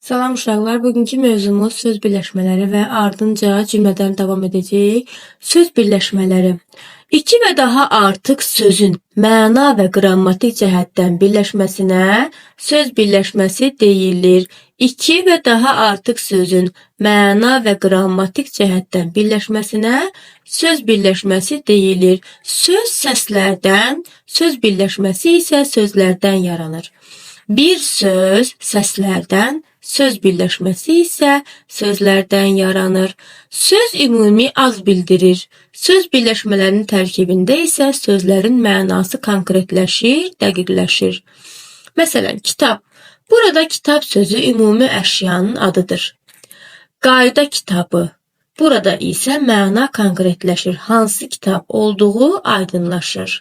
Salam uşaqlar, bugünkü mövzumuz söz birləşmələri və ardınca cümlədən davam edəcək. Söz birləşmələri. İki və daha artıq sözün məna və qrammatik cəhətdən birləşməsinə söz birləşməsi deyilir. İki və daha artıq sözün məna və qrammatik cəhətdən birləşməsinə söz birləşməsi deyilir. Söz səslərdən, söz birləşməsi isə sözlərdən yaranır. Bir söz səslərdən, söz birləşməsi isə sözlərdən yaranır. Söz ümumi az bildirir. Söz birləşmələrinin tərkibində isə sözlərin mənası konkretləşir, dəqiqləşir. Məsələn, kitab. Burada kitab sözü ümumi əşyanın adıdır. Qayda kitabı. Burada isə məna konkretləşir. Hansı kitab olduğu aydınlaşır.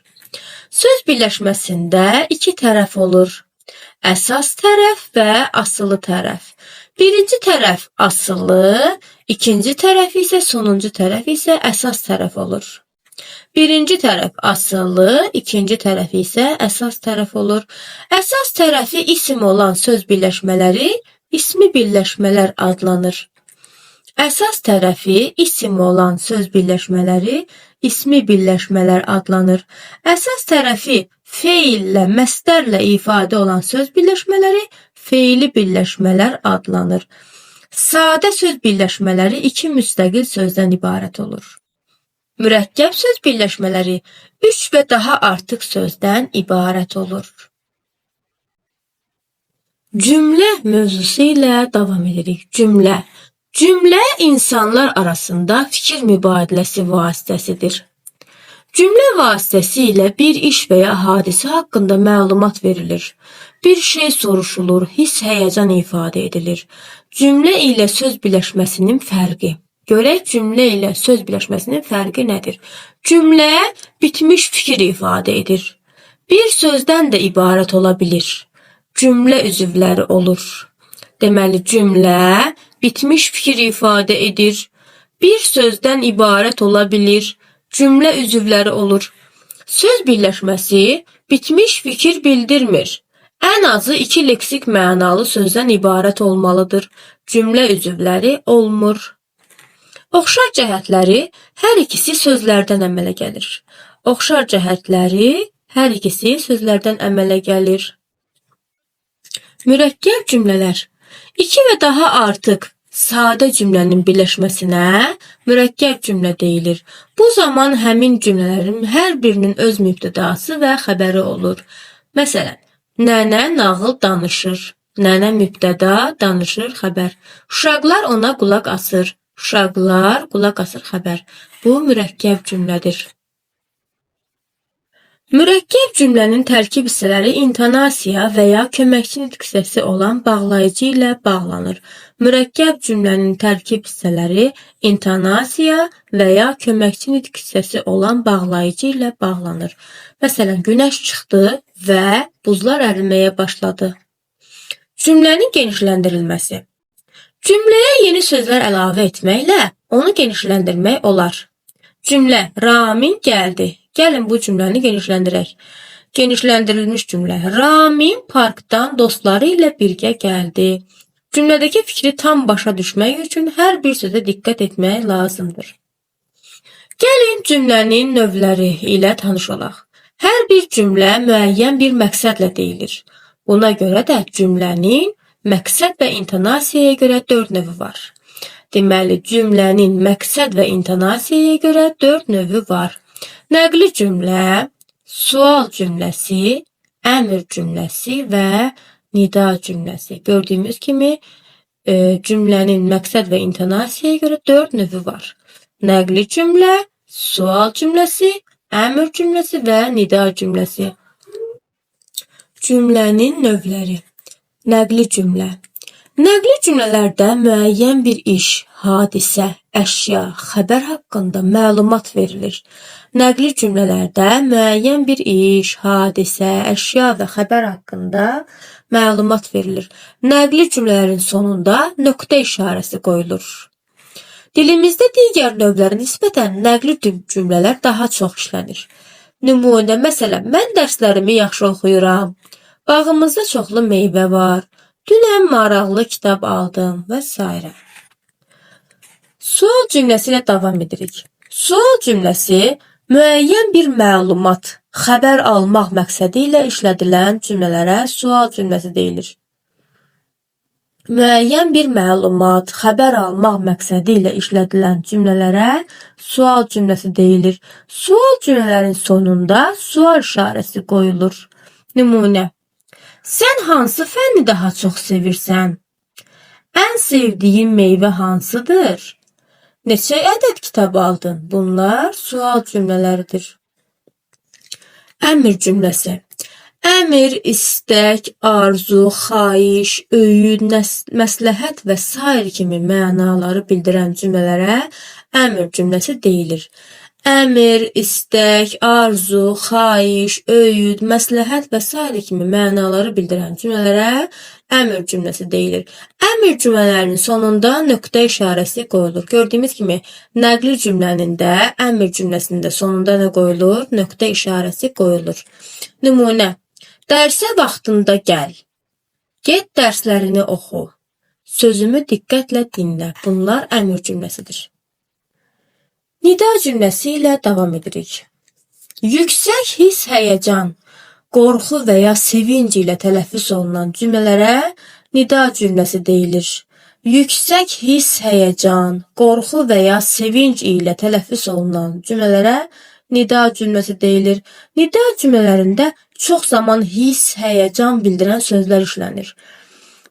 Söz birləşməsində iki tərəf olur. Əsas tərəf və asılı tərəf. Birinci tərəf asılı, ikinci tərəf isə sonuncu tərəf isə əsas tərəf olur. Birinci tərəf asılı, ikinci tərəf isə əsas tərəf olur. Əsas tərəfi isim olan söz birləşmələri ismi birləşmələr adlanır. Əsas tərəfi isim olan söz birləşmələri ismi birləşmələr adlanır. Əsas tərəfi feillə, məstərlə ifadə olan söz birləşmələri feili birləşmələr adlanır. Sadə söz birləşmələri iki müstəqil sözdən ibarət olur. Mürəkkəb söz birləşmələri üç və daha artıq sözdən ibarət olur. Cümlə mövzusu ilə davam edirik. Cümlə. Cümlə insanlar arasında fikir mübadiləsi vasitəsidir. Cümlə vasitəsilə bir iş və ya hadisə haqqında məlumat verilir. Bir şey soruşulur, hiss, həyəcan ifadə edilir. Cümlə ilə söz birləşməsinin fərqi. Görək cümlə ilə söz birləşməsinin fərqi nədir? Cümlə bitmiş fikir ifadə edir. Bir sözdən də ibarət ola bilir. Cümlə üzvləri olur. Deməli, cümlə bitmiş fikir ifadə edir. Bir sözdən ibarət ola bilir. Cümlə üzvləri olur. Söz birləşməsi bitmiş fikir bildirmir. Ən azı iki leksik mənalı sözdən ibarət olmalıdır. Cümlə üzvləri olmur. Oxşar cəhətləri hər ikisi sözlərdən əmələ gəlir. Oxşar cəhətləri hər ikisi sözlərdən əmələ gəlir. Mürəkkəb cümlələr. İki və daha artıq sadə cümlənin birləşməsinə mürəkkəb cümlə deyilir. Bu zaman həmin cümlələrin hər birinin öz mübtədası və xəbəri olur. Məsələn, nənə nağıl danışır. Nənə mübtəda, danışır, xəbər. Uşaqlar ona qulaq asır. Uşaqlar qulaq asır, xəbər. Bu mürəkkəb cümlədir. Mürəkkəb cümlənin tərkib hissələri intonasiya və ya köməkçi nitq hissəsi olan bağlayıcı ilə bağlanır. Mürəkkəb cümlənin tərkib hissələri intonasiya və ya köməkçi nitq hissəsi olan bağlayıcı ilə bağlanır. Məsələn, günəş çıxdı və buzlar əriməyə başladı. Cümlənin genişləndirilməsi. Cümləyə yeni sözlər əlavə etməklə onu genişləndirmək olar. Cümlə Ramin gəldi. Gəlin bu cümləni genişləndirək. Genişləndirilmiş cümlə. Ramin parkdan dostları ilə birgə gəldi. Cümlədəki fikri tam başa düşmək üçün hər bir sözə diqqət etmək lazımdır. Gəlin cümlənin növləri ilə tanış olaq. Hər bir cümlə müəyyən bir məqsədlə deyilir. Buna görə də cümlənin məqsəd və intonasiyaya görə 4 növü var. Deməli, cümlənin məqsəd və intonasiyaya görə 4 növü var. Nəqli cümlə, sual cümləsi, əmr cümləsi və nida cümləsi. Gördüyümüz kimi cümlənin məqsəd və intonasiyaya görə 4 növü var. Nəqli cümlə, sual cümləsi, əmr cümləsi və nida cümləsi. Cümlənin növləri. Nəqli cümlə. Nəqli cümlələrdə müəyyən bir iş, hadisə, əşya, xəbər haqqında məlumat verilir. Nəqli cümlələrdə müəyyən bir iş, hadisə, əşya və xəbər haqqında məlumat verilir. Nəqli cümlələrin sonunda nöqtə işarəsi qoyulur. Dilimizdə digər növlərə nisbətən nəqli cümlələr daha çox işlənir. Nümunə, məsələn, mən dərslərimi yaxşı oxuyuram. Bağımızda çoxlu meyvə var. Dünən maraqlı kitab aldım və s. Sual cümləsi ilə davam edirik. Sual cümləsi müəyyən bir məlumat, xəbər almaq məqsədi ilə işlədilən cümlələrə sual cümləsi deyilir. Müəyyən bir məlumat, xəbər almaq məqsədi ilə işlədilən cümlələrə sual cümləsi deyilir. Sual cümlələrin sonunda sual işarəsi qoyulur. Nümunə: Sən hansı fənni daha çox sevirsən? Ən sevdiyin meyvə hansıdır? Neçə ədəd kitab aldın? Bunlar sual cümlələridir. Əmr cümləsi: Əmr, istək, arzu, xahiş, öyüd, məsləhət və s. kimi mənaları bildirən cümlələrə əmr cümləsi deyilir. Əmr, istək, arzu, xahiş, öyüd, məsləhət və s. kimi mənaları bildirən cümlələrə əmr cümləsi deyilir. Əmr cümlələrinin sonunda nöqtə işarəsi qoyulur. Gördüyümüz kimi nəqli cümlənin də, əmr cümləsinin də sonunda nə qoyulur? Nöqtə işarəsi qoyulur. Nümunə: Dərsə vaxtında gəl. Get dərslərini oxu. Sözümü diqqətlə dinlə. Bunlar əmr cümləsidir. Nida cümləsi ilə davam edirik. Yüksək hiss, həyəcan, qorxu və ya sevinc ilə tələffüz olunan cümlələrə nida cümləsi deyilir. Yüksək hiss, həyəcan, qorxu və ya sevinc ilə tələffüz olunan cümlələrə nida cümləsi deyilir. Nida cümlələrində çox zaman hiss, həyəcan bildirən sözlər işlənir.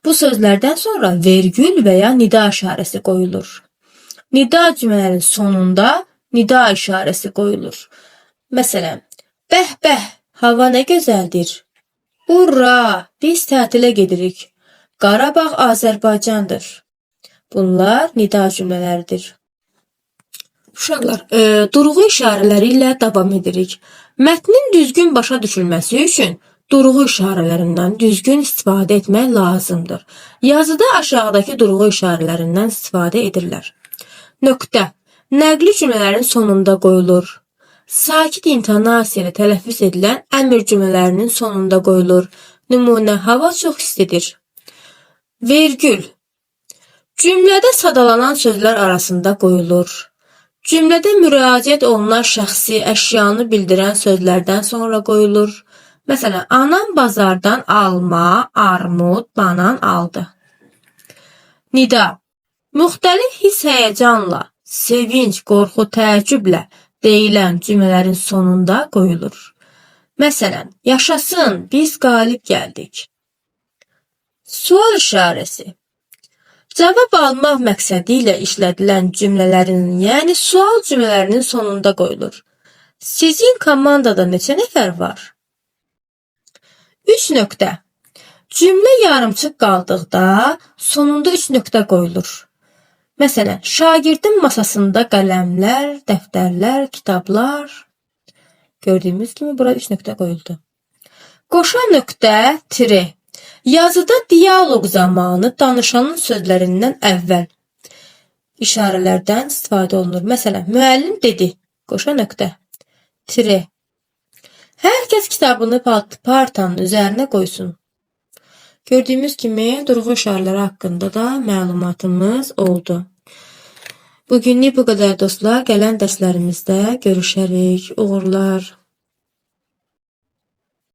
Bu sözlərdən sonra vergül və ya nida işarəsi qoyulur. Nida cümlələrin sonunda nida işarəsi qoyulur. Məsələn, bəh-bəh, hava nə gözəldir. Urra, biz tətilə gedirik. Qarabağ Azərbaycandır. Bunlar nida cümlələridir. Uşaqlar, durğu işarələri ilə davam edirik. Mətnin düzgün başa düşülməsi üçün durğu işarələrindən düzgün istifadə etmək lazımdır. Yazıda aşağıdakı durğu işarələrindən istifadə edirlər. Nöqtə: nəqli cümlələrin sonunda qoyulur. Sakit intonasiya ilə tələffüz edilən əmr cümlələrinin sonunda qoyulur. Nümunə: hava çox istidir. Vergül: cümlədə sadalanan sözlər arasında qoyulur. Cümlədə müraciət olunan şəxsi, əşyanı bildirən sözlərdən sonra qoyulur. Məsələn, anam bazardan alma, armud, banan aldı. Nida: müxtəlif hiss, həyəcanla, sevinc, qorxu, təəccüblə deyilən cümlələrin sonunda qoyulur. Məsələn, yaşasın, biz qalib gəldik. Sual işarəsi: cavab almaq məqsədi ilə işlədilən cümlələrin, yəni sual cümlələrinin sonunda qoyulur. Sizin komandada neçə nəfər var? 3 nöqtə. Cümlə yarımçıq qaldıqda sonunda 3 nöqtə qoyulur. Məsələn, şagirdin masasında qələmlər, dəftərlər, kitablar. Gördüyümüz kimi bura 3 nöqtə qoyuldu. Qoşa nöqtə, tiri. Yazıda dialoq zamanı danışanın sözlərindən əvvəl işarələrdən istifadə olunur. Məsələn, müəllim dedi, qoşa nöqtə, tiri. Hər kəs kitabını partanın üzərinə qoysun. Gördüyümüz kimi durğu işarələri haqqında da məlumatımız oldu. Bugünlük bu qədər dostlar. Gələn dərslərimizdə görüşərik. Uğurlar.